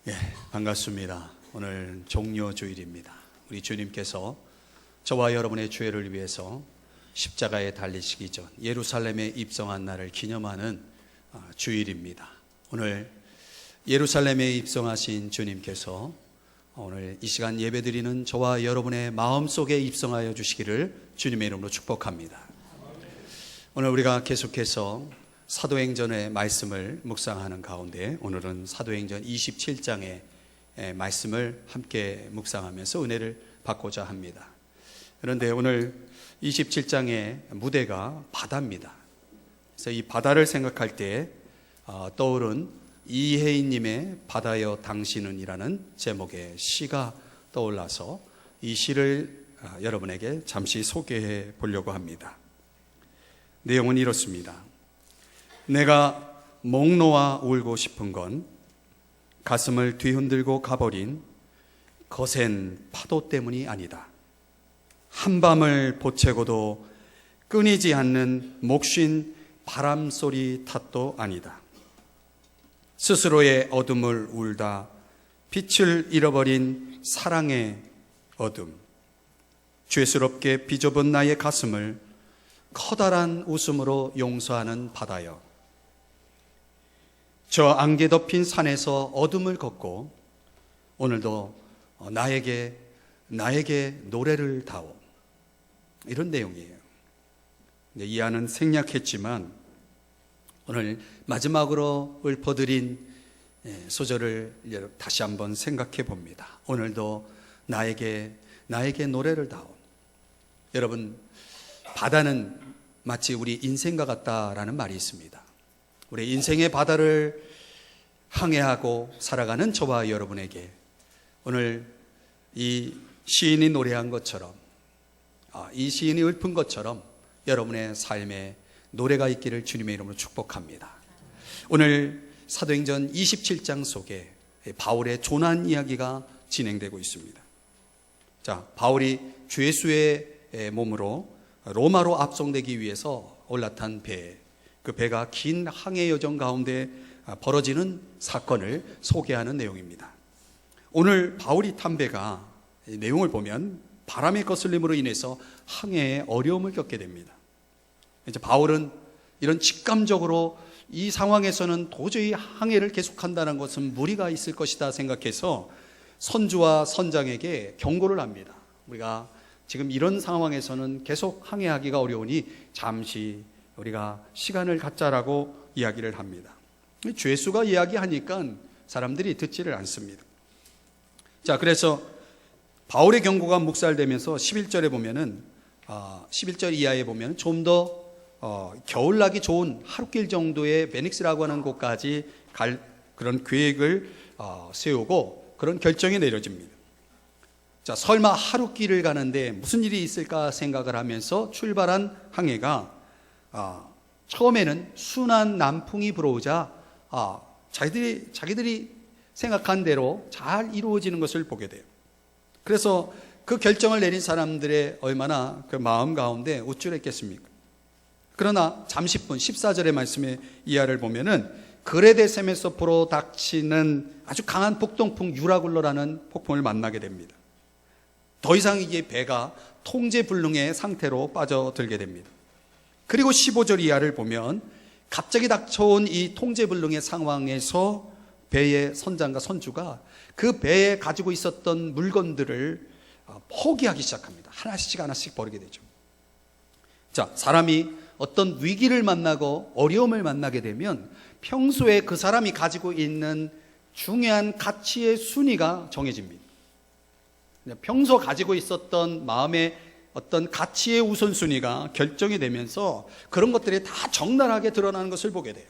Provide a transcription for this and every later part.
예, 반갑습니다. 오늘 종료주일입니다. 우리 주님께서 저와 여러분의 죄를 위해서 십자가에 달리시기 전 예루살렘에 입성한 날을 기념하는 주일입니다. 오늘 예루살렘에 입성하신 주님께서 오늘 이 시간 예배드리는 저와 여러분의 마음속에 입성하여 주시기를 주님의 이름으로 축복합니다. 오늘 우리가 계속해서 사도행전의 말씀을 묵상하는 가운데 오늘은 사도행전 27장의 말씀을 함께 묵상하면서 은혜를 받고자 합니다. 그런데 오늘 27장의 무대가 바다입니다. 그래서 이 바다를 생각할 때 떠오른 이혜인님의 바다여 당신은 이라는 제목의 시가 떠올라서 이 시를 여러분에게 잠시 소개해 보려고 합니다. 내용은 이렇습니다. 내가 목 놓아 울고 싶은 건 가슴을 뒤흔들고 가버린 거센 파도 때문이 아니다. 한밤을 보채고도 끊이지 않는 목쉰 바람소리 탓도 아니다. 스스로의 어둠을 울다 빛을 잃어버린 사랑의 어둠, 죄스럽게 비좁은 나의 가슴을 커다란 웃음으로 용서하는 바다여, 저 안개 덮인 산에서 어둠을 걷고 오늘도 나에게 노래를 다오. 이런 내용이에요. 이 안은 생략했지만 오늘 마지막으로 읊어드린 소절을 다시 한번 생각해 봅니다. 오늘도 나에게 노래를 다오. 여러분, 바다는 마치 우리 인생과 같다라는 말이 있습니다. 우리 인생의 바다를 항해하고 살아가는 저와 여러분에게 오늘 이 시인이 노래한 것처럼, 이 시인이 읊은 것처럼 여러분의 삶에 노래가 있기를 주님의 이름으로 축복합니다. 오늘 사도행전 27장 속에 바울의 조난 이야기가 진행되고 있습니다. 자, 바울이 죄수의 몸으로 로마로 압송되기 위해서 올라탄 배, 그 배가 긴 항해 여정 가운데 벌어지는 사건을 소개하는 내용입니다. 오늘 바울이 탄 배가 내용을 보면 바람의 거슬림으로 인해서 항해에 어려움을 겪게 됩니다. 이제 바울은 이런 직감적으로 이 상황에서는 도저히 항해를 계속한다는 것은 무리가 있을 것이다 생각해서 선주와 선장에게 경고를 합니다. 우리가 지금 이런 상황에서는 계속 항해하기가 어려우니 잠시 우리가 시간을 갖자라고 이야기를 합니다. 죄수가 이야기하니까 사람들이 듣지를 않습니다. 자, 그래서 바울의 경고가 묵살되면서 11절에 보면은 11절 이하에 보면 좀 더 겨울 나기 좋은 하룻길 정도의 베닉스라고 하는 곳까지 갈 그런 계획을 세우고 그런 결정이 내려집니다. 자, 설마 하룻길을 가는데 무슨 일이 있을까 생각을 하면서 출발한 항해가 처음에는 순한 남풍이 불어오자 자기들이 생각한 대로 잘 이루어지는 것을 보게 돼요. 그래서 그 결정을 내린 사람들의 얼마나 그 마음 가운데 우쭐했겠습니까? 그러나 잠시뿐 14절의 말씀의 이하를 보면은 그레데셈에서 불어닥치는 아주 강한 북동풍 유라굴로라는 폭풍을 만나게 됩니다. 더 이상 이게 배가 통제불능의 상태로 빠져들게 됩니다. 그리고 15절 이하를 보면 갑자기 닥쳐온 이 통제불능의 상황에서 배의 선장과 선주가 그 배에 가지고 있었던 물건들을 포기하기 시작합니다. 하나씩 버리게 되죠. 자, 사람이 어떤 위기를 만나고 어려움을 만나게 되면 평소에 그 사람이 가지고 있는 중요한 가치의 순위가 정해집니다. 평소 가지고 있었던 마음의 어떤 가치의 우선순위가 결정이 되면서 그런 것들이 다 적나라하게 드러나는 것을 보게 돼요.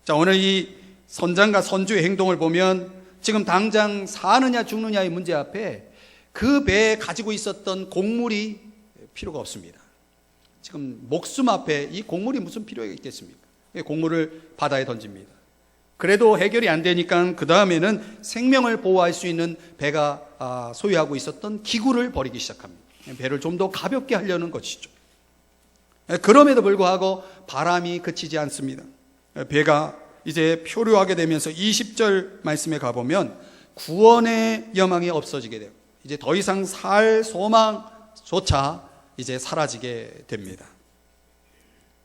자, 오늘 이 선장과 선주의 행동을 보면 지금 당장 사느냐 죽느냐의 문제 앞에 그 배에 가지고 있었던 곡물이 필요가 없습니다. 지금 목숨 앞에 이 곡물이 무슨 필요가 있겠습니까? 곡물을 바다에 던집니다. 그래도 해결이 안 되니까 그 다음에는 생명을 보호할 수 있는 배가 소유하고 있었던 기구를 버리기 시작합니다. 배를 좀 더 가볍게 하려는 것이죠. 그럼에도 불구하고 바람이 그치지 않습니다. 배가 이제 표류하게 되면서 20절 말씀에 가보면 구원의 여망이 없어지게 돼요. 이제 더 이상 살 소망조차 이제 사라지게 됩니다.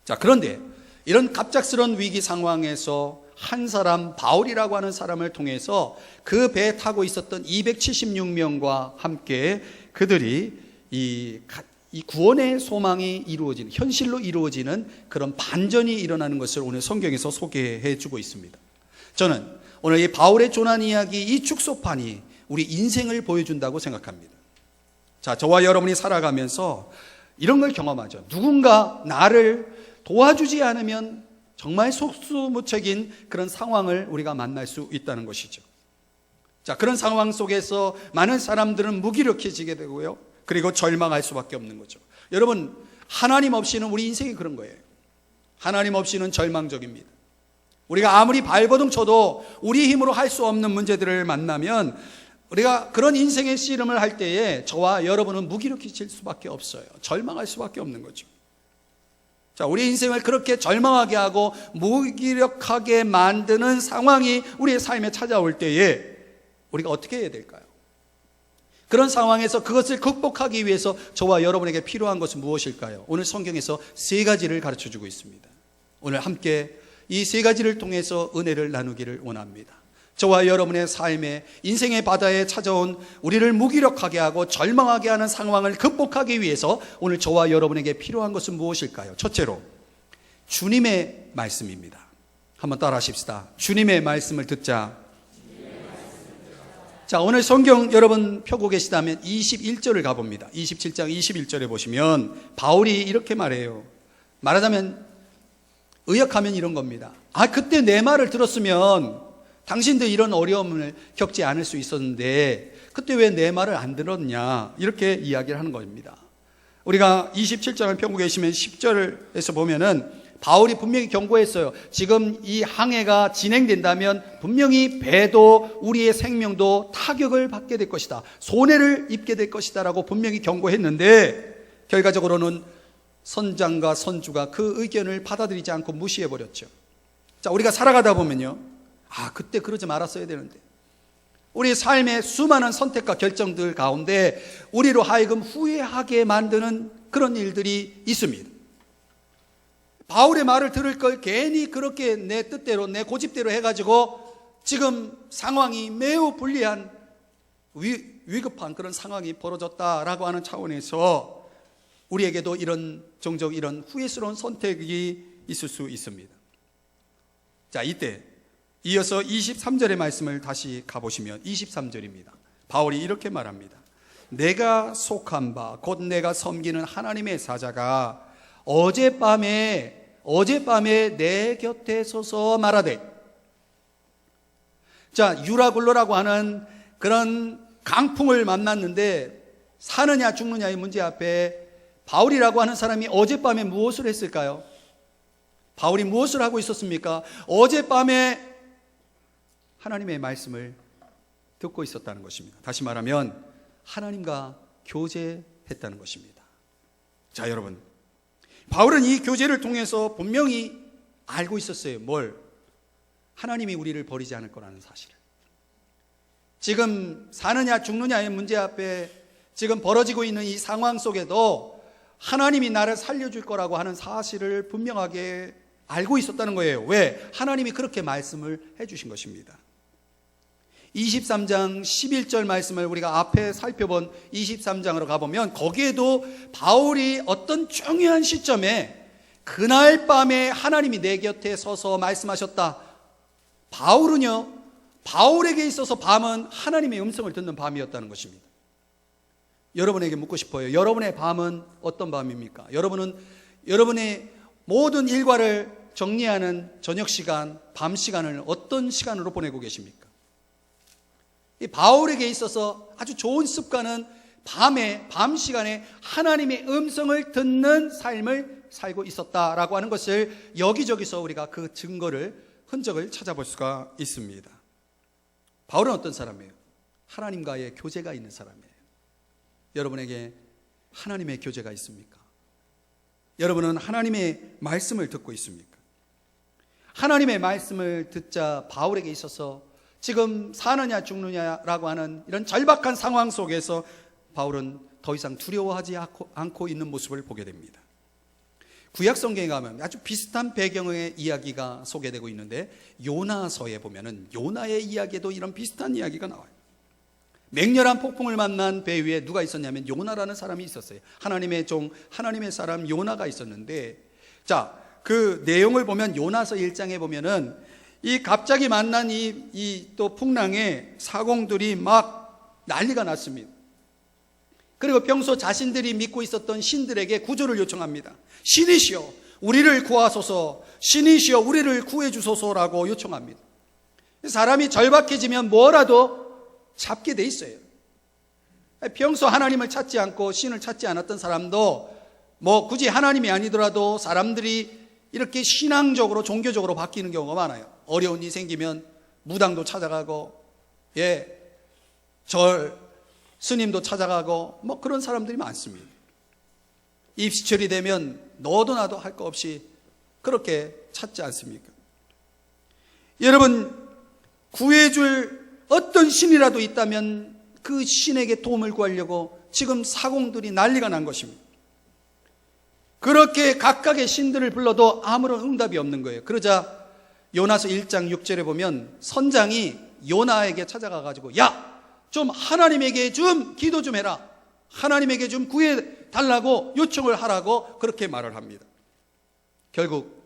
자, 그런데 이런 갑작스러운 위기 상황에서 한 사람, 바울이라고 하는 사람을 통해서 그 배에 타고 있었던 276명과 함께 그들이 이 구원의 소망이 이루어지는, 현실로 이루어지는 그런 반전이 일어나는 것을 오늘 성경에서 소개해 주고 있습니다. 저는 오늘 이 바울의 조난 이야기, 이 축소판이 우리 인생을 보여준다고 생각합니다. 자, 저와 여러분이 살아가면서 이런 걸 경험하죠. 누군가 나를 도와주지 않으면 정말 속수무책인 그런 상황을 우리가 만날 수 있다는 것이죠. 자, 그런 상황 속에서 많은 사람들은 무기력해지게 되고요. 그리고 절망할 수밖에 없는 거죠. 여러분, 하나님 없이는 우리 인생이 그런 거예요. 하나님 없이는 절망적입니다. 우리가 아무리 발버둥 쳐도 우리 힘으로 할 수 없는 문제들을 만나면 우리가 그런 인생의 씨름을 할 때에 저와 여러분은 무기력해질 수밖에 없어요. 절망할 수밖에 없는 거죠. 자, 우리 인생을 그렇게 절망하게 하고 무기력하게 만드는 상황이 우리의 삶에 찾아올 때에 우리가 어떻게 해야 될까요? 그런 상황에서 그것을 극복하기 위해서 저와 여러분에게 필요한 것은 무엇일까요? 오늘 성경에서 세 가지를 가르쳐 주고 있습니다. 오늘 함께 이 세 가지를 통해서 은혜를 나누기를 원합니다. 저와 여러분의 삶에, 인생의 바다에 찾아온 우리를 무기력하게 하고 절망하게 하는 상황을 극복하기 위해서 오늘 저와 여러분에게 필요한 것은 무엇일까요? 첫째로 주님의 말씀입니다. 한번 따라 하십시다. 주님의 말씀을 듣자. 자, 오늘 성경 여러분 펴고 계시다면 21절을 가봅니다. 27장 21절에 보시면 바울이 이렇게 말해요. 말하자면 의역하면 이런 겁니다. 아, 그때 내 말을 들었으면 당신도 이런 어려움을 겪지 않을 수 있었는데 그때 왜 내 말을 안 들었냐, 이렇게 이야기를 하는 겁니다. 우리가 27장을 펴고 계시면 10절에서 보면은 바울이 분명히 경고했어요. 지금 이 항해가 진행된다면 분명히 배도 우리의 생명도 타격을 받게 될 것이다, 손해를 입게 될 것이다 라고 분명히 경고했는데 결과적으로는 선장과 선주가 그 의견을 받아들이지 않고 무시해버렸죠. 자, 우리가 살아가다 보면요, 아, 그때 그러지 말았어야 되는데, 우리 삶의 수많은 선택과 결정들 가운데 우리로 하여금 후회하게 만드는 그런 일들이 있습니다. 바울의 말을 들을 걸 괜히 그렇게 내 뜻대로, 내 고집대로 해가지고 지금 상황이 매우 불리한 위급한 그런 상황이 벌어졌다라고 하는 차원에서 우리에게도 종종 이런 후회스러운 선택이 있을 수 있습니다. 자, 이때 이어서 23절의 말씀을 다시 가보시면 23절입니다. 바울이 이렇게 말합니다. 내가 속한 바 곧 내가 섬기는 하나님의 사자가 어젯밤에 내 곁에 서서 말하되. 자, 유라굴로라고 하는 그런 강풍을 만났는데 사느냐 죽느냐의 문제 앞에 바울이라고 하는 사람이 어젯밤에 무엇을 했을까요? 바울이 무엇을 하고 있었습니까? 어젯밤에 하나님의 말씀을 듣고 있었다는 것입니다. 다시 말하면 하나님과 교제했다는 것입니다. 자, 여러분, 바울은 이 교제를 통해서 분명히 알고 있었어요. 뭘? 하나님이 우리를 버리지 않을 거라는 사실을. 지금 사느냐 죽느냐의 문제 앞에 지금 벌어지고 있는 이 상황 속에도 하나님이 나를 살려줄 거라고 하는 사실을 분명하게 알고 있었다는 거예요. 왜? 하나님이 그렇게 말씀을 해주신 것입니다. 23장 11절 말씀을 우리가 앞에 살펴본 23장으로 가보면 거기에도 바울이 어떤 중요한 시점에 그날 밤에 하나님이 내 곁에 서서 말씀하셨다. 바울은요, 바울에게 있어서 밤은 하나님의 음성을 듣는 밤이었다는 것입니다. 여러분에게 묻고 싶어요. 여러분의 밤은 어떤 밤입니까? 여러분은 여러분의 모든 일과를 정리하는 저녁 시간, 밤 시간을 어떤 시간으로 보내고 계십니까? 이 바울에게 있어서 아주 좋은 습관은 밤 시간에 하나님의 음성을 듣는 삶을 살고 있었다라고 하는 것을 여기저기서 우리가 그 흔적을 찾아볼 수가 있습니다. 바울은 어떤 사람이에요? 하나님과의 교제가 있는 사람이에요. 여러분에게 하나님의 교제가 있습니까? 여러분은 하나님의 말씀을 듣고 있습니까? 하나님의 말씀을 듣자 바울에게 있어서 지금 사느냐 죽느냐라고 하는 이런 절박한 상황 속에서 바울은 더 이상 두려워하지 않고 있는 모습을 보게 됩니다. 구약 성경에 가면 아주 비슷한 배경의 이야기가 소개되고 있는데, 요나서에 보면은 요나의 이야기에도 이런 비슷한 이야기가 나와요. 맹렬한 폭풍을 만난 배 위에 누가 있었냐면 요나라는 사람이 있었어요. 하나님의 종, 하나님의 사람 요나가 있었는데, 자, 그 내용을 보면 요나서 1장에 보면은 이 갑자기 만난 이 또 풍랑에 사공들이 막 난리가 났습니다. 그리고 평소 자신들이 믿고 있었던 신들에게 구조를 요청합니다. 신이시여 우리를 구하소서, 신이시여 우리를 구해 주소서라고 요청합니다. 사람이 절박해지면 뭐라도 잡게 돼 있어요. 평소 하나님을 찾지 않고 신을 찾지 않았던 사람도 뭐 굳이 하나님이 아니더라도 사람들이 이렇게 신앙적으로 종교적으로 바뀌는 경우가 많아요. 어려운 일이 생기면 무당도 찾아가고, 절 스님도 찾아가고 뭐 그런 사람들이 많습니다. 입시철이 되면 너도 나도 할 거 없이 그렇게 찾지 않습니까? 여러분, 구해줄 어떤 신이라도 있다면 그 신에게 도움을 구하려고 지금 사공들이 난리가 난 것입니다. 그렇게 각각의 신들을 불러도 아무런 응답이 없는 거예요. 그러자 요나서 1장 6절에 보면 선장이 요나에게 찾아가 가지고, 야, 좀 하나님에게 좀 기도 좀 해라, 하나님에게 좀 구해 달라고 요청을 하라고 그렇게 말을 합니다. 결국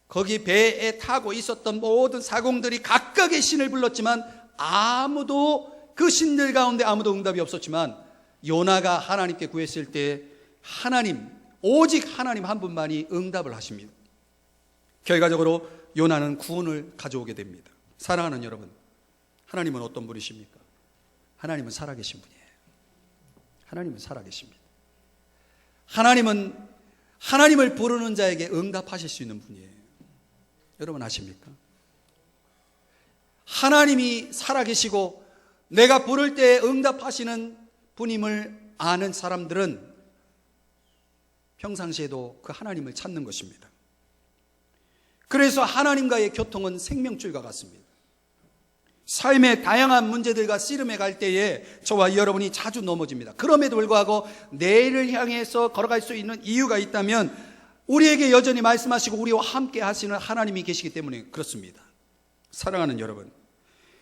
거기 배에 타고 있었던 모든 사공들이 각각의 신을 불렀지만 아무도, 그 신들 가운데 아무도 응답이 없었지만 요나가 하나님께 구했을 때 하나님, 오직 하나님 한 분만이 응답을 하십니다. 결과적으로 요나는 구원을 가져오게 됩니다. 사랑하는 여러분, 하나님은 어떤 분이십니까? 하나님은 살아계신 분이에요. 하나님은 살아계십니다. 하나님은 하나님을 부르는 자에게 응답하실 수 있는 분이에요. 여러분 아십니까? 하나님이 살아계시고 내가 부를 때 응답하시는 분임을 아는 사람들은 평상시에도 그 하나님을 찾는 것입니다. 그래서 하나님과의 교통은 생명줄과 같습니다. 삶의 다양한 문제들과 씨름해 갈 때에 저와 여러분이 자주 넘어집니다. 그럼에도 불구하고 내일을 향해서 걸어갈 수 있는 이유가 있다면 우리에게 여전히 말씀하시고 우리와 함께 하시는 하나님이 계시기 때문에 그렇습니다. 사랑하는 여러분,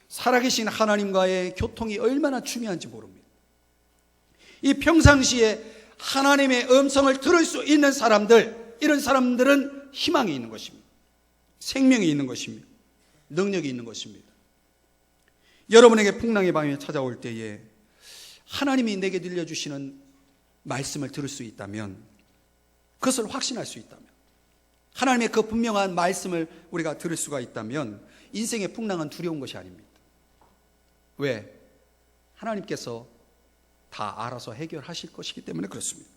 살아계신 하나님과의 교통이 얼마나 중요한지 모릅니다. 이 평상시에 하나님의 음성을 들을 수 있는 사람들, 이런 사람들은 희망이 있는 것입니다. 생명이 있는 것입니다. 능력이 있는 것입니다. 여러분에게 풍랑의 밤이 찾아올 때에 하나님이 내게 들려주시는 말씀을 들을 수 있다면, 그것을 확신할 수 있다면, 하나님의 그 분명한 말씀을 우리가 들을 수가 있다면 인생의 풍랑은 두려운 것이 아닙니다. 왜? 하나님께서 다 알아서 해결하실 것이기 때문에 그렇습니다.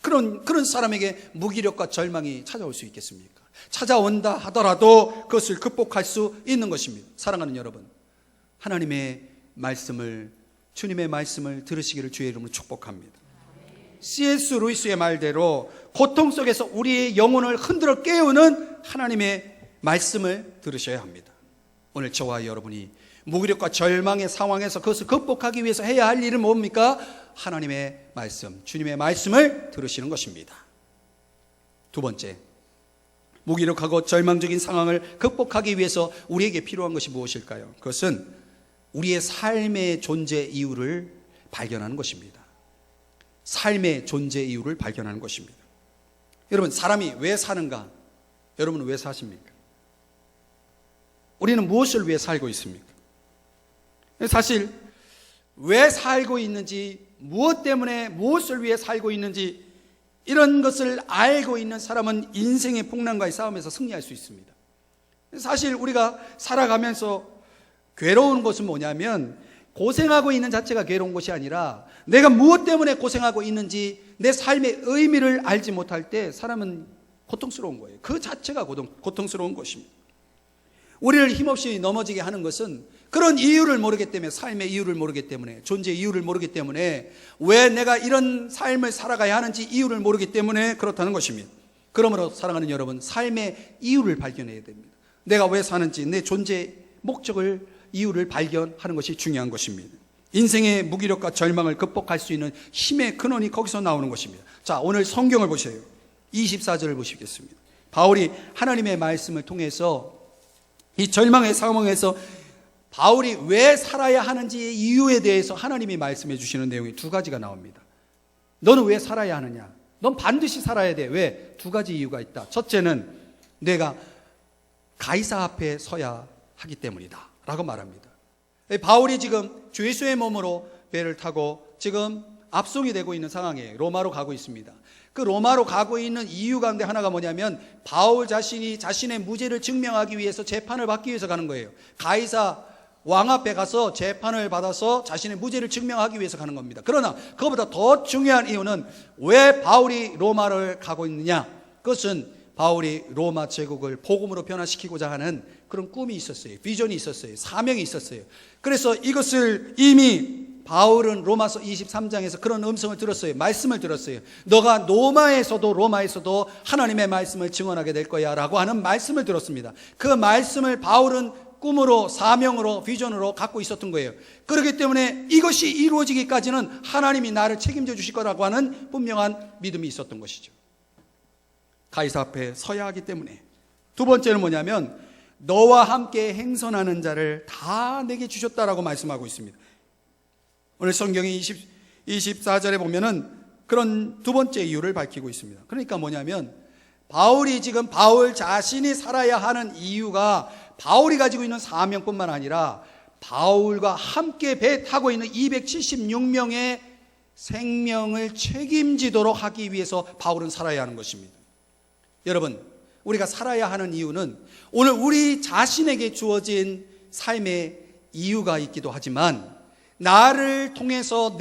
그런 사람에게 무기력과 절망이 찾아올 수 있겠습니까? 찾아온다 하더라도 그것을 극복할 수 있는 것입니다. 사랑하는 여러분, 하나님의 말씀을, 주님의 말씀을 들으시기를 주의 이름으로 축복합니다. C.S. 루이스의 말대로 고통 속에서 우리의 영혼을 흔들어 깨우는 하나님의 말씀을 들으셔야 합니다. 오늘 저와 여러분이 무기력과 절망의 상황에서 그것을 극복하기 위해서 해야 할 일은 뭡니까? 하나님의 말씀, 주님의 말씀을 들으시는 것입니다. 두 번째, 무기력하고 절망적인 상황을 극복하기 위해서 우리에게 필요한 것이 무엇일까요? 그것은 우리의 삶의 존재 이유를 발견하는 것입니다. 삶의 존재 이유를 발견하는 것입니다. 여러분, 사람이 왜 사는가? 여러분은 왜 사십니까? 우리는 무엇을 위해 살고 있습니까? 사실 왜 살고 있는지, 무엇 때문에 무엇을 위해 살고 있는지, 이런 것을 알고 있는 사람은 인생의 풍랑과의 싸움에서 승리할 수 있습니다. 사실 우리가 살아가면서 괴로운 것은 뭐냐면, 고생하고 있는 자체가 괴로운 것이 아니라 내가 무엇 때문에 고생하고 있는지, 내 삶의 의미를 알지 못할 때 사람은 고통스러운 거예요. 그 자체가 고통스러운 것입니다. 우리를 힘없이 넘어지게 하는 것은 그런 이유를 모르기 때문에, 삶의 이유를 모르기 때문에, 존재의 이유를 모르기 때문에, 왜 내가 이런 삶을 살아가야 하는지 이유를 모르기 때문에 그렇다는 것입니다. 그러므로 사랑하는 여러분, 삶의 이유를 발견해야 됩니다. 내가 왜 사는지, 내 존재 목적을, 이유를 발견하는 것이 중요한 것입니다. 인생의 무기력과 절망을 극복할 수 있는 힘의 근원이 거기서 나오는 것입니다. 자, 오늘 성경을 보세요. 24절을 보시겠습니다. 바울이 하나님의 말씀을 통해서 이 절망의 상황에서 바울이 왜 살아야 하는지의 이유에 대해서 하나님이 말씀해 주시는 내용이 두 가지가 나옵니다. 너는 왜 살아야 하느냐? 넌 반드시 살아야 돼. 왜? 두 가지 이유가 있다. 첫째는 내가 가이사 앞에 서야 하기 때문이다 라고 말합니다. 바울이 지금 주 예수의 몸으로 배를 타고 지금 압송이 되고 있는 상황이에요. 로마로 가고 있습니다. 그 로마로 가고 있는 이유 가운데 하나가 뭐냐면 바울 자신이 자신의 무죄를 증명하기 위해서 재판을 받기 위해서 가는 거예요. 가이사 왕 앞에 가서 재판을 받아서 자신의 무죄를 증명하기 위해서 가는 겁니다. 그러나 그것보다 더 중요한 이유는 왜 바울이 로마를 가고 있느냐? 그것은 바울이 로마 제국을 복음으로 변화시키고자 하는 그런 꿈이 있었어요. 비전이 있었어요. 사명이 있었어요. 그래서 이것을 이미 바울은 로마서 23장에서 그런 음성을 들었어요. 말씀을 들었어요. 너가 로마에서도 하나님의 말씀을 증언하게 될 거야 라고 하는 말씀을 들었습니다. 그 말씀을 바울은 꿈으로, 사명으로, 비전으로 갖고 있었던 거예요. 그렇기 때문에 이것이 이루어지기까지는 하나님이 나를 책임져 주실 거라고 하는 분명한 믿음이 있었던 것이죠. 가이사 앞에 서야 하기 때문에. 두 번째는 뭐냐면 너와 함께 행선하는 자를 다 내게 주셨다라고 말씀하고 있습니다. 오늘 성경이 24절에 보면은 그런 두 번째 이유를 밝히고 있습니다. 그러니까 뭐냐면 바울이 지금 바울 자신이 살아야 하는 이유가 바울이 가지고 있는 사명뿐만 아니라 바울과 함께 배 타고 있는 276명의 생명을 책임지도록 하기 위해서 바울은 살아야 하는 것입니다. 여러분, 우리가 살아야 하는 이유는 오늘 우리 자신에게 주어진 삶의 이유가 있기도 하지만 나를 통해서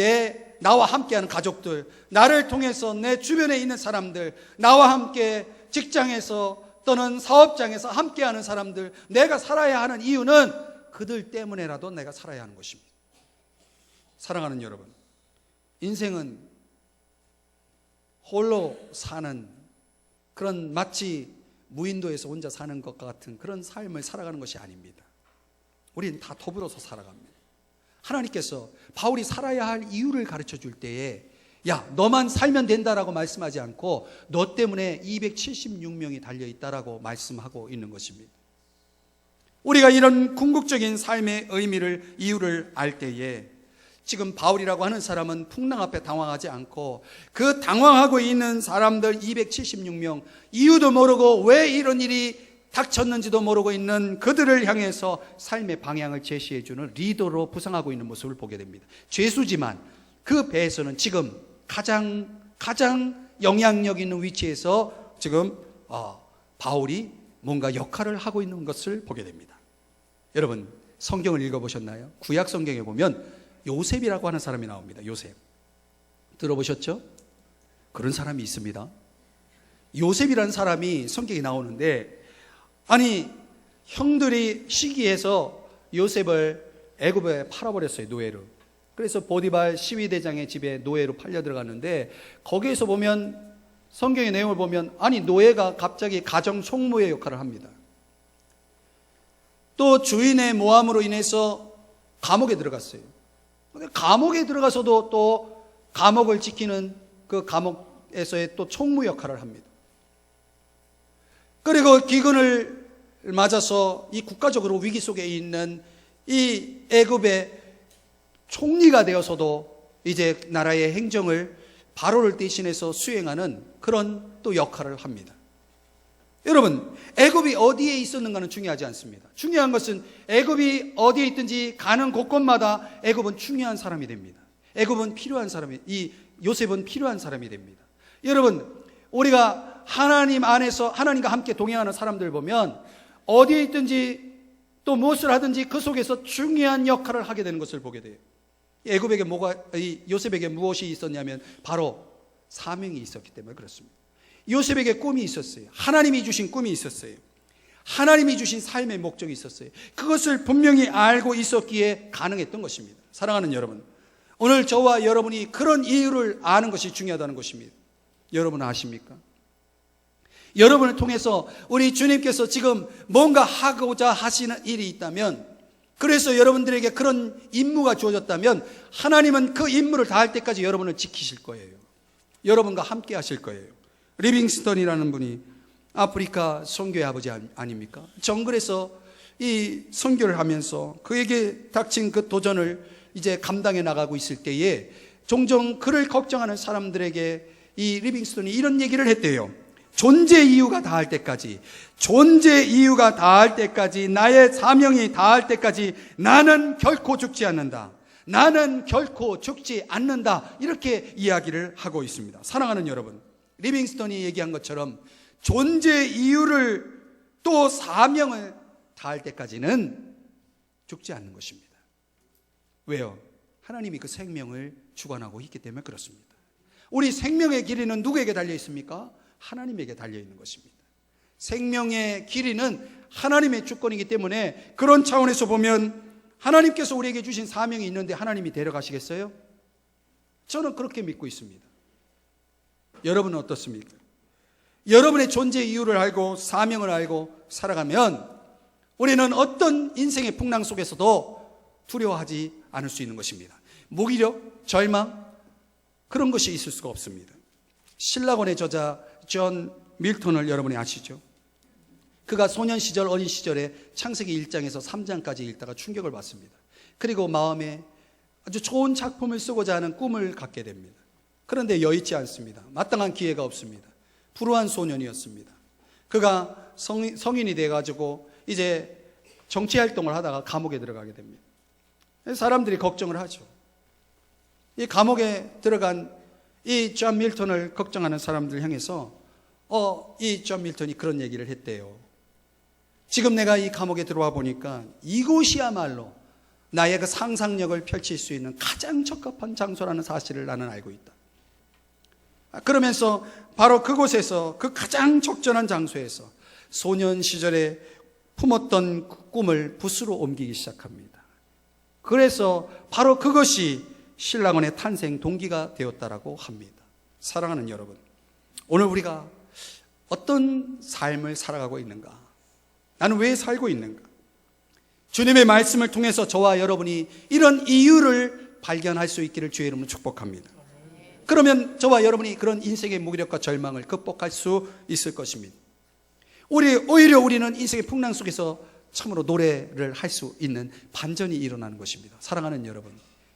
나와 함께하는 가족들, 나를 통해서 내 주변에 있는 사람들, 나와 함께 직장에서 또는 사업장에서 함께하는 사람들, 내가 살아야 하는 이유는 그들 때문에라도 내가 살아야 하는 것입니다. 사랑하는 여러분, 인생은 홀로 사는 그런 마치 무인도에서 혼자 사는 것과 같은 그런 삶을 살아가는 것이 아닙니다. 우리는 다 더불어서 살아갑니다. 하나님께서 바울이 살아야 할 이유를 가르쳐 줄 때에 야, 너만 살면 된다라고 말씀하지 않고 너 때문에 276명이 달려있다라고 말씀하고 있는 것입니다. 우리가 이런 궁극적인 삶의 의미를, 이유를 알 때에 지금 바울이라고 하는 사람은 풍랑 앞에 당황하지 않고 그 당황하고 있는 사람들 276명, 이유도 모르고 왜 이런 일이 닥쳤는지도 모르고 있는 그들을 향해서 삶의 방향을 제시해주는 리더로 부상하고 있는 모습을 보게 됩니다. 죄수지만 그 배에서는 지금 가장 영향력 있는 위치에서 지금 바울이 뭔가 역할을 하고 있는 것을 보게 됩니다. 여러분, 성경을 읽어보셨나요? 구약 성경에 보면 요셉이라고 하는 사람이 나옵니다. 요셉 들어보셨죠? 그런 사람이 있습니다. 요셉이라는 사람이 성경에 나오는데, 아니 형들이 시기해서 요셉을 애굽에 팔아버렸어요. 노예로. 그래서 보디발 시위대장의 집에 노예로 팔려 들어갔는데, 거기에서 보면 성경의 내용을 보면 아니 노예가 갑자기 가정 총무의 역할을 합니다. 또 주인의 모함으로 인해서 감옥에 들어갔어요. 근데 감옥에 들어가서도 또 감옥을 지키는 그 감옥에서의 또 총무 역할을 합니다. 그리고 기근을 맞아서 이 국가적으로 위기 속에 있는 이 애굽의 총리가 되어서도 이제 나라의 행정을 바로를 대신해서 수행하는 그런 또 역할을 합니다. 여러분, 애굽이 어디에 있었는가는 중요하지 않습니다. 중요한 것은 애굽이 어디에 있든지 가는 곳곳마다 애굽은 중요한 사람이 됩니다. 애굽은 필요한 사람이, 이 요셉은 필요한 사람이 됩니다. 여러분, 우리가 하나님 안에서 하나님과 함께 동행하는 사람들 보면 어디에 있든지 또 무엇을 하든지 그 속에서 중요한 역할을 하게 되는 것을 보게 돼요. 애굽에게 요셉에게 무엇이 있었냐면 바로 사명이 있었기 때문에 그렇습니다. 요셉에게 꿈이 있었어요. 하나님이 주신 꿈이 있었어요. 하나님이 주신 삶의 목적이 있었어요. 그것을 분명히 알고 있었기에 가능했던 것입니다. 사랑하는 여러분, 오늘 저와 여러분이 그런 이유를 아는 것이 중요하다는 것입니다. 여러분 아십니까? 여러분을 통해서 우리 주님께서 지금 뭔가 하고자 하시는 일이 있다면, 그래서 여러분들에게 그런 임무가 주어졌다면 하나님은 그 임무를 다할 때까지 여러분을 지키실 거예요. 여러분과 함께 하실 거예요. 리빙스턴이라는 분이 아프리카 선교의 아버지 아닙니까? 정글에서 이 선교를 하면서 그에게 닥친 그 도전을 이제 감당해 나가고 있을 때에 종종 그를 걱정하는 사람들에게 이 리빙스턴이 이런 얘기를 했대요. 존재 이유가 다할 때까지, 존재 이유가 다할 때까지, 나의 사명이 다할 때까지 나는 결코 죽지 않는다. 나는 결코 죽지 않는다. 이렇게 이야기를 하고 있습니다. 사랑하는 여러분, 리빙스턴이 얘기한 것처럼 존재 이유를 또 사명을 다할 때까지는 죽지 않는 것입니다. 왜요? 하나님이 그 생명을 주관하고 있기 때문에 그렇습니다. 우리 생명의 길이는 누구에게 달려 있습니까? 하나님에게 달려 있는 것입니다. 생명의 길이는 하나님의 주권이기 때문에 그런 차원에서 보면 하나님께서 우리에게 주신 사명이 있는데 하나님이 데려가시겠어요? 저는 그렇게 믿고 있습니다. 여러분은 어떻습니까? 여러분의 존재 이유를 알고 사명을 알고 살아가면 우리는 어떤 인생의 풍랑 속에서도 두려워하지 않을 수 있는 것입니다. 무기력, 절망, 그런 것이 있을 수가 없습니다. 신라권의 저자 존 밀턴을 여러분이 아시죠? 그가 소년 시절, 어린 시절에 창세기 1장에서 3장까지 읽다가 충격을 받습니다. 그리고 마음에 아주 좋은 작품을 쓰고자 하는 꿈을 갖게 됩니다. 그런데 여의치 않습니다. 마땅한 기회가 없습니다. 불우한 소년이었습니다. 그가 성인이 돼가지고 이제 정치활동을 하다가 감옥에 들어가게 됩니다. 사람들이 걱정을 하죠. 이 감옥에 들어간 이 존 밀턴을 걱정하는 사람들 향해서 이 존 밀턴이 그런 얘기를 했대요. 지금 내가 이 감옥에 들어와 보니까 이곳이야말로 나의 그 상상력을 펼칠 수 있는 가장 적합한 장소라는 사실을 나는 알고 있다. 그러면서 바로 그곳에서, 그 가장 적절한 장소에서 소년 시절에 품었던 꿈을 붓으로 옮기기 시작합니다. 그래서 바로 그것이 신라원의 탄생 동기가 되었다라고 합니다. 사랑하는 여러분, 오늘 우리가 어떤 삶을 살아가고 있는가? 나는 왜 살고 있는가? 주님의 말씀을 통해서 저와 여러분이 이런 이유를 발견할 수 있기를 주의 이름으로 축복합니다. 그러면 저와 여러분이 그런 인생의 무기력과 절망을 극복할 수 있을 것입니다. 오히려 우리는 인생의 풍랑 속에서 참으로 노래를 할 수 있는 반전이 일어나는 것입니다. 사랑하는 여러분,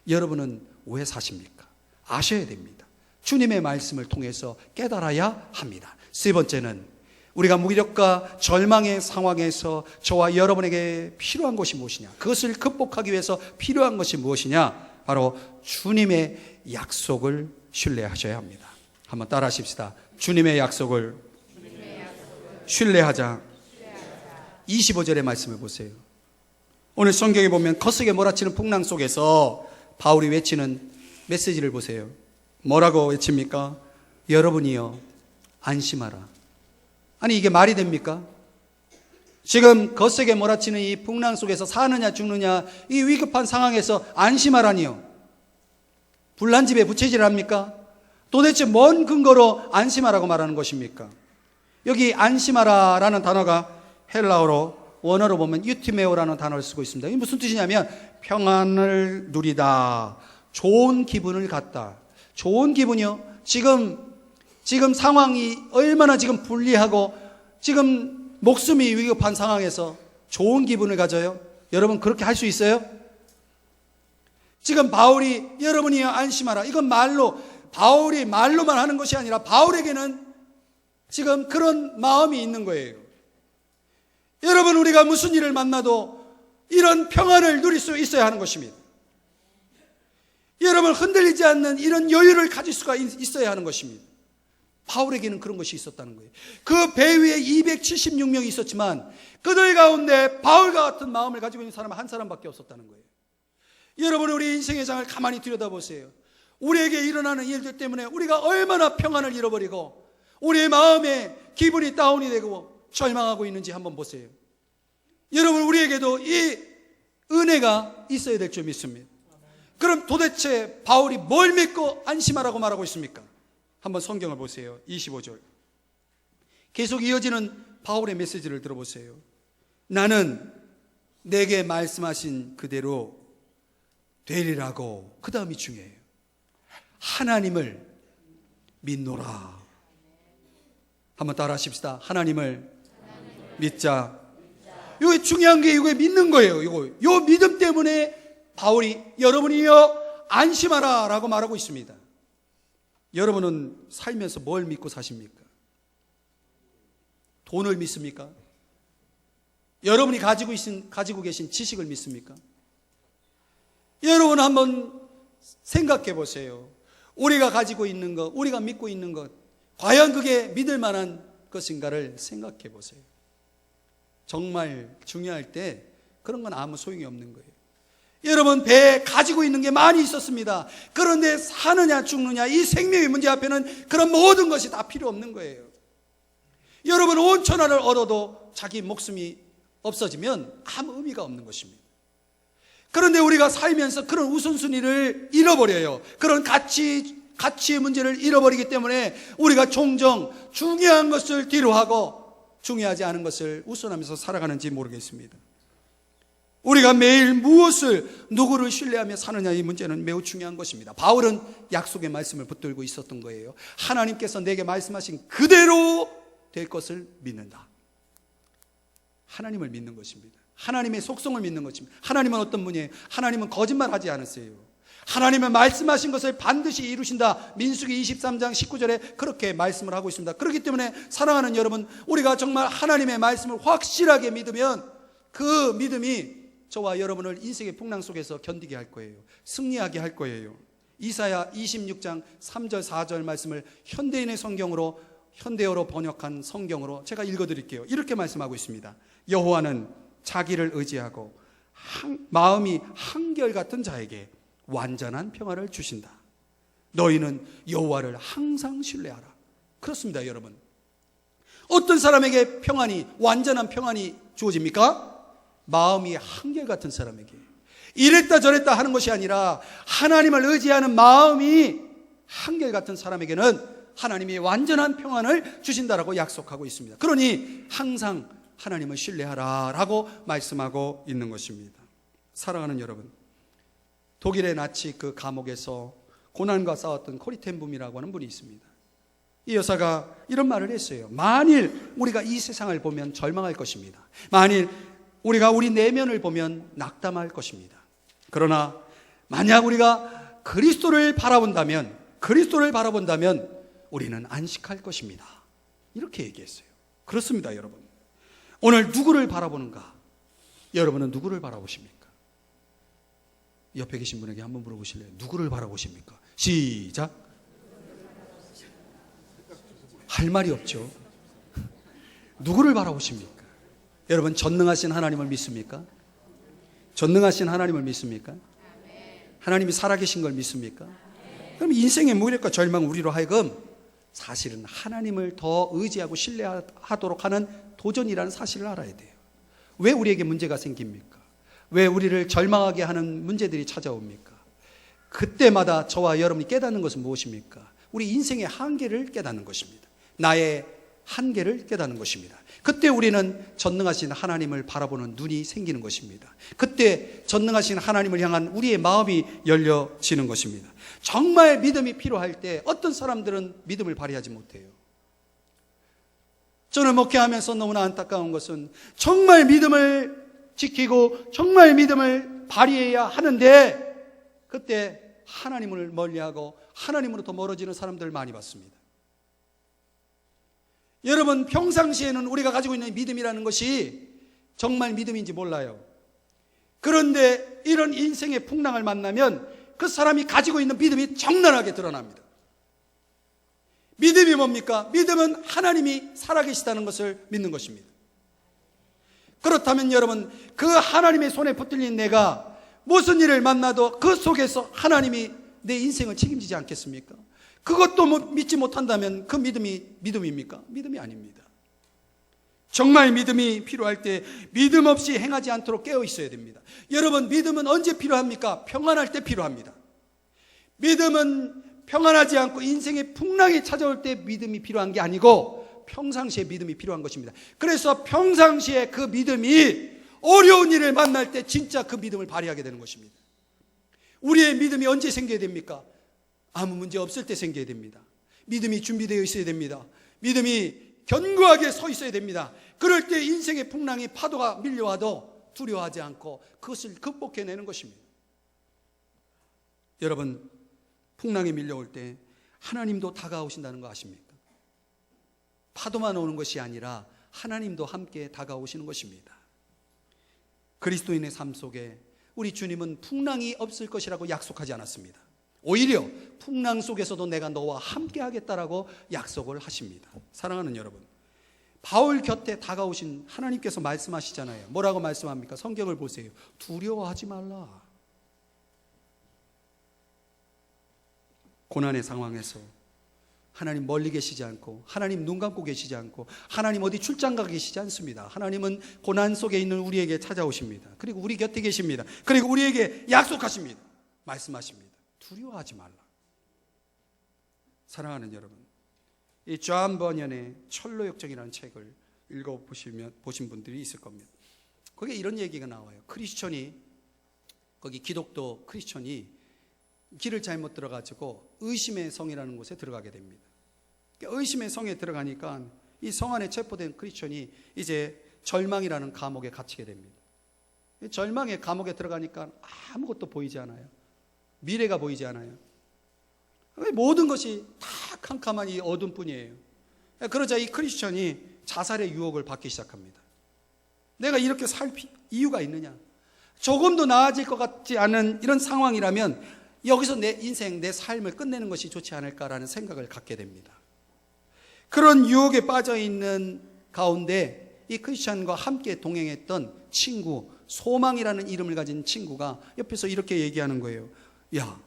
여러분은 왜 사십니까? 아셔야 됩니다. 주님의 말씀을 통해서 깨달아야 합니다. 세 번째는 우리가 무기력과 절망의 상황에서 저와 여러분에게 필요한 것이 무엇이냐, 그것을 극복하기 위해서 필요한 것이 무엇이냐, 바로 주님의 약속을 신뢰하셔야 합니다. 한번 따라 하십시다. 주님의 약속을 신뢰하자. 25절의 말씀을 보세요. 오늘 성경에 보면 거세게 몰아치는 풍랑 속에서 바울이 외치는 메시지를 보세요. 뭐라고 외칩니까? 여러분이여 안심하라. 아니, 이게 말이 됩니까? 지금 거세게 몰아치는 이 풍랑 속에서 사느냐 죽느냐 이 위급한 상황에서 안심하라니요. 불난 집에 부채질 합니까? 도대체 뭔 근거로 안심하라고 말하는 것입니까? 여기 안심하라라는 단어가 헬라어로 원어로 보면 유티메오라는 단어를 쓰고 있습니다. 이게 무슨 뜻이냐면 평안을 누리다, 좋은 기분을 갖다. 좋은 기분이요? 지금 상황이 얼마나 지금 불리하고 지금 목숨이 위급한 상황에서 좋은 기분을 가져요? 여러분 그렇게 할 수 있어요? 지금 바울이 여러분이 안심하라, 이건 바울이 말로만 하는 것이 아니라 바울에게는 지금 그런 마음이 있는 거예요. 여러분, 우리가 무슨 일을 만나도 이런 평안을 누릴 수 있어야 하는 것입니다. 여러분, 흔들리지 않는 이런 여유를 가질 수가 있어야 하는 것입니다. 바울에게는 그런 것이 있었다는 거예요. 그 배 위에 276명이 있었지만 그들 가운데 바울과 같은 마음을 가지고 있는 사람은 한 사람밖에 없었다는 거예요. 여러분, 우리 인생의 장을 가만히 들여다보세요. 우리에게 일어나는 일들 때문에 우리가 얼마나 평안을 잃어버리고 우리의 마음에 기분이 다운이 되고 절망하고 있는지 한번 보세요. 여러분, 우리에게도 이 은혜가 있어야 될 줄 믿습니다. 그럼 도대체 바울이 뭘 믿고 안심하라고 말하고 있습니까? 한번 성경을 보세요. 25절. 계속 이어지는 바울의 메시지를 들어보세요. 나는 내게 말씀하신 그대로 되리라고. 그 다음이 중요해요. 하나님을 믿노라. 한번 따라 하십시다. 하나님을 믿자. 이게 중요한 게 이거 믿는 거예요. 요 믿음 때문에 바울이 여러분이여 안심하라 라고 말하고 있습니다. 여러분은 살면서 뭘 믿고 사십니까? 돈을 믿습니까? 여러분이 가지고 계신 지식을 믿습니까? 여러분 한번 생각해 보세요. 우리가 가지고 있는 것, 우리가 믿고 있는 것, 과연 그게 믿을 만한 것인가를 생각해 보세요. 정말 중요할 때 그런 건 아무 소용이 없는 거예요. 여러분 배에 가지고 있는 게 많이 있었습니다. 그런데 사느냐 죽느냐 이 생명의 문제 앞에는 그런 모든 것이 다 필요 없는 거예요. 여러분 온 천하를 얻어도 자기 목숨이 없어지면 아무 의미가 없는 것입니다. 그런데 우리가 살면서 그런 우선순위를 잃어버려요. 그런 가치의 문제를 잃어버리기 때문에 우리가 종종 중요한 것을 뒤로하고 중요하지 않은 것을 우선하면서 살아가는지 모르겠습니다. 우리가 매일 무엇을 누구를 신뢰하며 사느냐 이 문제는 매우 중요한 것입니다. 바울은 약속의 말씀을 붙들고 있었던 거예요. 하나님께서 내게 말씀하신 그대로 될 것을 믿는다. 하나님을 믿는 것입니다. 하나님의 속성을 믿는 것입니다. 하나님은 어떤 분이에요? 하나님은 거짓말하지 않으세요. 하나님은 말씀하신 것을 반드시 이루신다. 민수기 23장 19절에 그렇게 말씀을 하고 있습니다. 그렇기 때문에 사랑하는 여러분, 우리가 정말 하나님의 말씀을 확실하게 믿으면 그 믿음이 저와 여러분을 인생의 풍랑 속에서 견디게 할 거예요. 승리하게 할 거예요. 이사야 26장 3절 4절 말씀을 현대어로 번역한 성경으로 제가 읽어드릴게요. 이렇게 말씀하고 있습니다. 여호와는 자기를 의지하고 마음이 한결같은 자에게 완전한 평화를 주신다. 너희는 여호와를 항상 신뢰하라. 그렇습니다, 여러분. 어떤 사람에게 완전한 평안이 주어집니까? 마음이 한결같은 사람에게. 이랬다 저랬다 하는 것이 아니라 하나님을 의지하는 마음이 한결같은 사람에게는 하나님이 완전한 평안을 주신다라고 약속하고 있습니다. 그러니 항상 하나님을 신뢰하라 라고 말씀하고 있는 것입니다. 사랑하는 여러분, 독일의 나치 그 감옥에서 고난과 싸웠던 코리텐붐이라고 하는 분이 있습니다. 이 여사가 이런 말을 했어요. 만일 우리가 이 세상을 보면 절망할 것입니다. 만일 우리가 우리 내면을 보면 낙담할 것입니다. 그러나 만약 우리가 그리스도를 바라본다면 우리는 안식할 것입니다. 이렇게 얘기했어요. 그렇습니다, 여러분. 오늘 누구를 바라보는가? 여러분은 누구를 바라보십니까? 옆에 계신 분에게 한번 물어보실래요? 누구를 바라보십니까? 시작. 할 말이 없죠. 누구를 바라보십니까? 여러분 전능하신 하나님을 믿습니까? 전능하신 하나님을 믿습니까? 하나님이 살아계신 걸 믿습니까? 그럼 인생의 무력과 절망 우리로 하여금 사실은 하나님을 더 의지하고 신뢰하도록 하는 도전이라는 사실을 알아야 돼요. 왜 우리에게 문제가 생깁니까? 왜 우리를 절망하게 하는 문제들이 찾아옵니까? 그때마다 저와 여러분이 깨닫는 것은 무엇입니까? 우리 인생의 한계를 깨닫는 것입니다. 나의 한계를 깨닫는 것입니다. 그때 우리는 전능하신 하나님을 바라보는 눈이 생기는 것입니다. 그때 전능하신 하나님을 향한 우리의 마음이 열려지는 것입니다. 정말 믿음이 필요할 때 어떤 사람들은 믿음을 발휘하지 못해요. 저는 목회하면서 너무나 안타까운 것은 정말 믿음을 지키고 정말 믿음을 발휘해야 하는데 그때 하나님을 멀리하고 하나님으로부터 멀어지는 사람들을 많이 봤습니다. 여러분 평상시에는 우리가 가지고 있는 믿음이라는 것이 정말 믿음인지 몰라요. 그런데 이런 인생의 풍랑을 만나면 그 사람이 가지고 있는 믿음이 적나라하게 드러납니다. 믿음이 뭡니까? 믿음은 하나님이 살아계시다는 것을 믿는 것입니다. 그렇다면 여러분 그 하나님의 손에 붙들린 내가 무슨 일을 만나도 그 속에서 하나님이 내 인생을 책임지지 않겠습니까? 그것도 믿지 못한다면 그 믿음이 믿음입니까? 믿음이 아닙니다. 정말 믿음이 필요할 때 믿음 없이 행하지 않도록 깨어 있어야 됩니다. 여러분 믿음은 언제 필요합니까? 평안할 때 필요합니다. 믿음은 평안하지 않고 인생의 풍랑이 찾아올 때 믿음이 필요한 게 아니고 바로 평상시에 믿음이 필요한 것입니다. 그래서 평상시에 그 믿음이 어려운 일을 만날 때 진짜 그 믿음을 발휘하게 되는 것입니다. 우리의 믿음이 언제 생겨야 됩니까? 아무 문제 없을 때 생겨야 됩니다. 믿음이 준비되어 있어야 됩니다. 믿음이 견고하게 서 있어야 됩니다. 그럴 때 인생의 풍랑이 파도가 밀려와도 두려워하지 않고 그것을 극복해내는 것입니다. 여러분, 풍랑이 밀려올 때 하나님도 다가오신다는 거 아십니까? 파도만 오는 것이 아니라 하나님도 함께 다가오시는 것입니다. 그리스도인의 삶 속에 우리 주님은 풍랑이 없을 것이라고 약속하지 않았습니다. 오히려 풍랑 속에서도 내가 너와 함께 하겠다라고 약속을 하십니다. 사랑하는 여러분, 바울 곁에 다가오신 하나님께서 말씀하시잖아요. 뭐라고 말씀합니까? 성경을 보세요. 두려워하지 말라. 고난의 상황에서 하나님 멀리 계시지 않고, 하나님 눈 감고 계시지 않고, 하나님 어디 출장 가 계시지 않습니다. 하나님은 고난 속에 있는 우리에게 찾아오십니다. 그리고 우리 곁에 계십니다. 그리고 우리에게 약속하십니다. 말씀하십니다. 두려워하지 말라. 사랑하는 여러분, 이 존 버년의 철로역정이라는 책을 읽어보신 분들이 있을 겁니다. 거기에 이런 얘기가 나와요. 거기 기독교 크리스천이 길을 잘못 들어가지고 의심의 성이라는 곳에 들어가게 됩니다. 의심의 성에 들어가니까 이 성 안에 체포된 크리스천이 이제 절망이라는 감옥에 갇히게 됩니다. 절망의 감옥에 들어가니까 아무것도 보이지 않아요. 미래가 보이지 않아요. 모든 것이 다 캄캄한 이 어둠뿐이에요. 그러자 이 크리스천이 자살의 유혹을 받기 시작합니다. 내가 이렇게 살 이유가 있느냐? 조금도 나아질 것 같지 않은 이런 상황이라면 여기서 내 인생, 내 삶을 끝내는 것이 좋지 않을까라는 생각을 갖게 됩니다. 그런 유혹에 빠져 있는 가운데 이 크리스천과 함께 동행했던 친구, 소망이라는 이름을 가진 친구가 옆에서 이렇게 얘기하는 거예요. 야,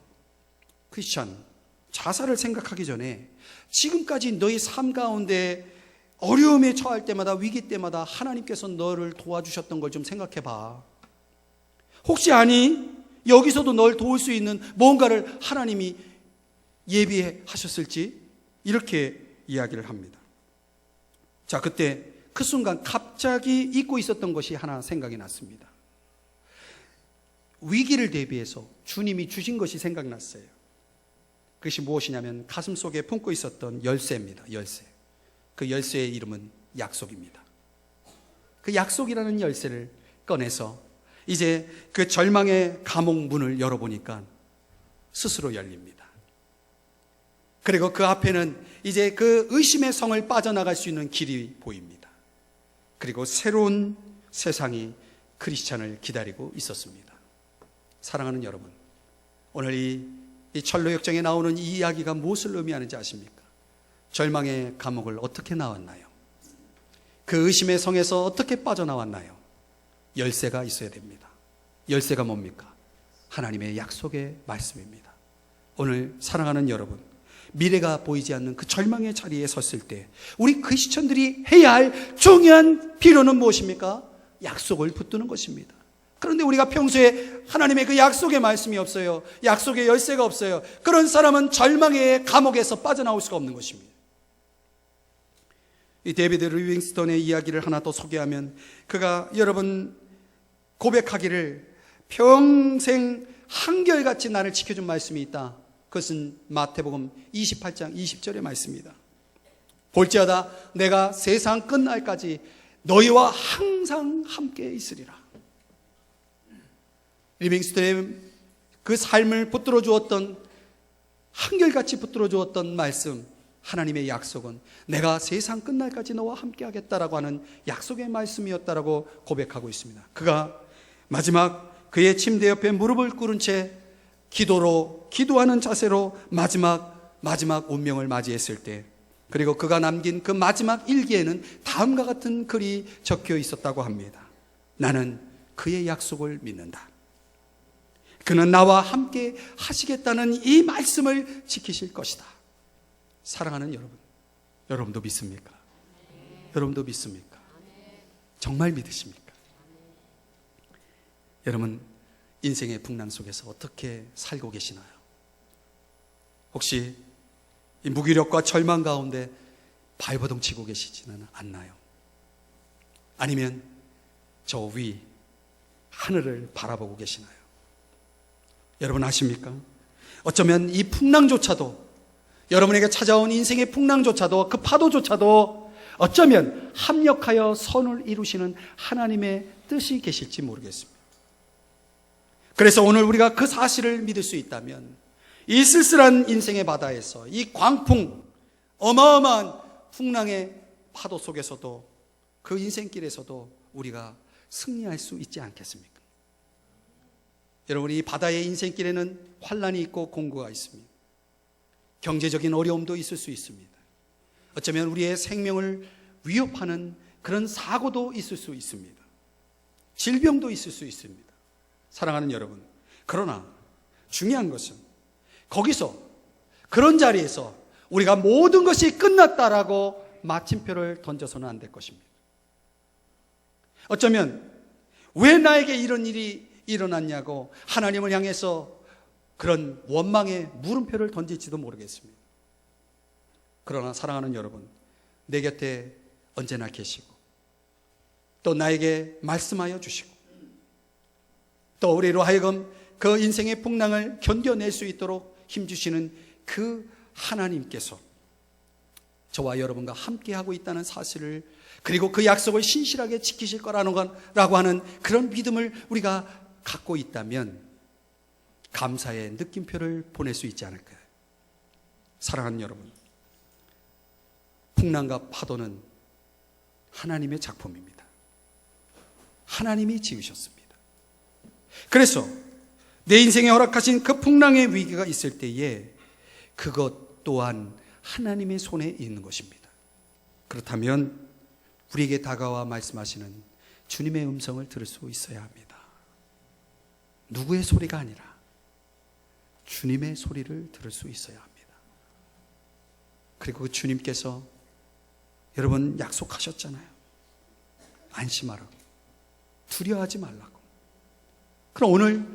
크리스천, 자살을 생각하기 전에 지금까지 너의 삶 가운데 어려움에 처할 때마다, 위기 때마다 하나님께서 너를 도와주셨던 걸 좀 생각해 봐. 혹시 아니? 여기서도 널 도울 수 있는 뭔가를 하나님이 예비하셨을지 이렇게 이야기를 합니다. 자, 그때 그 순간 갑자기 잊고 있었던 것이 하나 생각이 났습니다. 위기를 대비해서 주님이 주신 것이 생각났어요. 그것이 무엇이냐면 가슴 속에 품고 있었던 열쇠입니다. 열쇠. 그 열쇠의 이름은 약속입니다. 그 약속이라는 열쇠를 꺼내서 이제 그 절망의 감옥 문을 열어보니까 스스로 열립니다. 그리고 그 앞에는 이제 그 의심의 성을 빠져나갈 수 있는 길이 보입니다. 그리고 새로운 세상이 크리스찬을 기다리고 있었습니다. 사랑하는 여러분, 오늘 이 철로역정에 나오는 이 이야기가 무엇을 의미하는지 아십니까? 절망의 감옥을 어떻게 나왔나요? 그 의심의 성에서 어떻게 빠져나왔나요? 열쇠가 있어야 됩니다. 열쇠가 뭡니까? 하나님의 약속의 말씀입니다. 오늘 사랑하는 여러분, 미래가 보이지 않는 그 절망의 자리에 섰을 때 우리 크리스천들이 해야 할 중요한 필요는 무엇입니까? 약속을 붙드는 것입니다. 그런데 우리가 평소에 하나님의 그 약속의 말씀이 없어요. 약속의 열쇠가 없어요. 그런 사람은 절망의 감옥에서 빠져나올 수가 없는 것입니다. 이 데이비드 리빙스턴의 이야기를 하나 더 소개하면, 그가 여러분 고백하기를 평생 한결같이 나를 지켜준 말씀이 있다. 그것은 마태복음 28장 20절의 말씀입니다. 볼지어다 내가 세상 끝날까지 너희와 항상 함께 있으리라. 리빙스턴의 그 삶을 붙들어 주었던, 한결같이 붙들어 주었던 말씀, 하나님의 약속은 내가 세상 끝날까지 너와 함께 하겠다라고 하는 약속의 말씀이었다라고 고백하고 있습니다. 그가 마지막 그의 침대 옆에 무릎을 꿇은 채 기도하는 자세로 마지막 운명을 맞이했을 때, 그리고 그가 남긴 그 마지막 일기에는 다음과 같은 글이 적혀 있었다고 합니다. 나는 그의 약속을 믿는다. 그는 나와 함께 하시겠다는 이 말씀을 지키실 것이다. 사랑하는 여러분, 여러분도 믿습니까? 여러분도 믿습니까? 정말 믿으십니까? 여러분, 인생의 풍랑 속에서 어떻게 살고 계시나요? 혹시 이 무기력과 절망 가운데 발버둥 치고 계시지는 않나요? 아니면 저 위 하늘을 바라보고 계시나요? 여러분 아십니까? 어쩌면 이 풍랑조차도, 여러분에게 찾아온 인생의 풍랑조차도, 그 파도조차도 어쩌면 합력하여 선을 이루시는 하나님의 뜻이 계실지 모르겠습니다. 그래서 오늘 우리가 그 사실을 믿을 수 있다면 이 쓸쓸한 인생의 바다에서, 이 광풍, 어마어마한 풍랑의 파도 속에서도, 그 인생길에서도 우리가 승리할 수 있지 않겠습니까? 여러분, 이 바다의 인생길에는 환난이 있고 공고가 있습니다. 경제적인 어려움도 있을 수 있습니다. 어쩌면 우리의 생명을 위협하는 그런 사고도 있을 수 있습니다. 질병도 있을 수 있습니다. 사랑하는 여러분, 그러나 중요한 것은 거기서, 그런 자리에서 우리가 모든 것이 끝났다라고 마침표를 던져서는 안 될 것입니다. 어쩌면 왜 나에게 이런 일이 일어났냐고 하나님을 향해서 그런 원망의 물음표를 던질지도 모르겠습니다. 그러나 사랑하는 여러분, 내 곁에 언제나 계시고 또 나에게 말씀하여 주시고 또 우리로 하여금 그 인생의 풍랑을 견뎌낼 수 있도록 힘주시는 그 하나님께서 저와 여러분과 함께하고 있다는 사실을, 그리고 그 약속을 신실하게 지키실 거라고 하는 그런 믿음을 우리가 갖고 있다면 감사의 느낌표를 보낼 수 있지 않을까요? 사랑하는 여러분, 풍랑과 파도는 하나님의 작품입니다. 하나님이 지으셨습니다. 그래서 내 인생에 허락하신 그 풍랑의 위기가 있을 때에 그것 또한 하나님의 손에 있는 것입니다. 그렇다면 우리에게 다가와 말씀하시는 주님의 음성을 들을 수 있어야 합니다. 누구의 소리가 아니라 주님의 소리를 들을 수 있어야 합니다. 그리고 그 주님께서 여러분 약속하셨잖아요. 안심하라고, 두려워하지 말라고. 그럼 오늘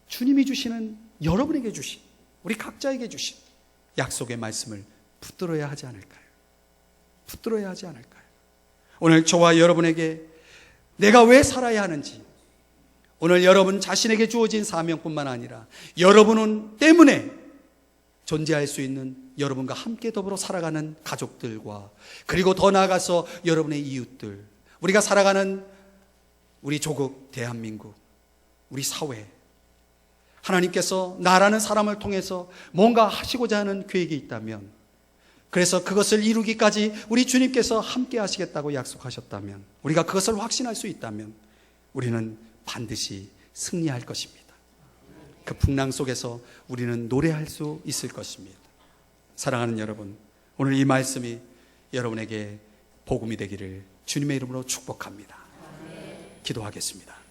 주님이 주시는, 여러분에게 주신, 우리 각자에게 주신 약속의 말씀을 붙들어야 하지 않을까요? 붙들어야 하지 않을까요? 오늘 저와 여러분에게 내가 왜 살아야 하는지, 오늘 여러분 자신에게 주어진 사명뿐만 아니라 여러분 때문에 존재할 수 있는, 여러분과 함께 더불어 살아가는 가족들과, 그리고 더 나아가서 여러분의 이웃들, 우리가 살아가는 우리 조국 대한민국, 우리 사회, 하나님께서 나라는 사람을 통해서 뭔가 하시고자 하는 계획이 있다면, 그래서 그것을 이루기까지 우리 주님께서 함께 하시겠다고 약속하셨다면, 우리가 그것을 확신할 수 있다면 우리는 반드시 승리할 것입니다. 그 풍랑 속에서 우리는 노래할 수 있을 것입니다. 사랑하는 여러분, 오늘 이 말씀이 여러분에게 복음이 되기를 주님의 이름으로 축복합니다. 기도하겠습니다.